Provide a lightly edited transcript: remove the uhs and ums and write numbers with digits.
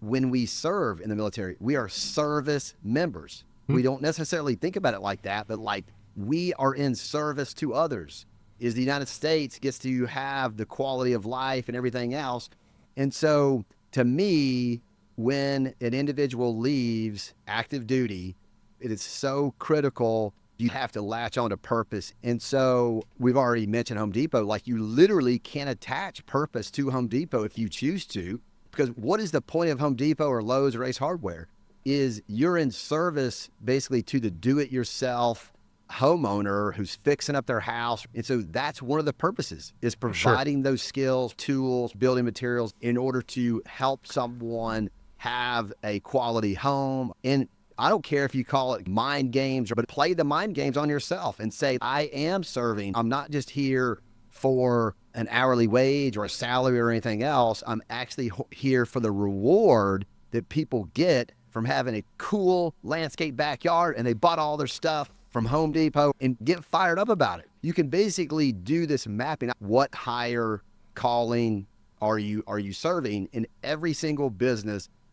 when we serve in the military, we are service members. We don't necessarily think about it like that, but like we are in service to others. Is the United States gets to have the quality of life and everything else. And so to me, when an individual leaves active duty, it is so critical. You have to latch on to purpose. And so we've already mentioned Home Depot. Like you literally can attach purpose to Home Depot if you choose to, because what is the point of Home Depot or Lowe's or Ace Hardware? Is you're in service basically to the do-it-yourself homeowner who's fixing up their house. And so that's one of the purposes, is providing those skills, tools, building materials in order to help someone have a quality home. And I don't care if you call it mind games, but play the mind games on yourself and say, I am serving. I'm not just here for an hourly wage or a salary or anything else. I'm actually here for the reward that people get from having a cool landscape backyard, and they bought all their stuff from Home Depot, and get fired up about it. You can basically do this mapping. What higher calling are you serving? In every single business,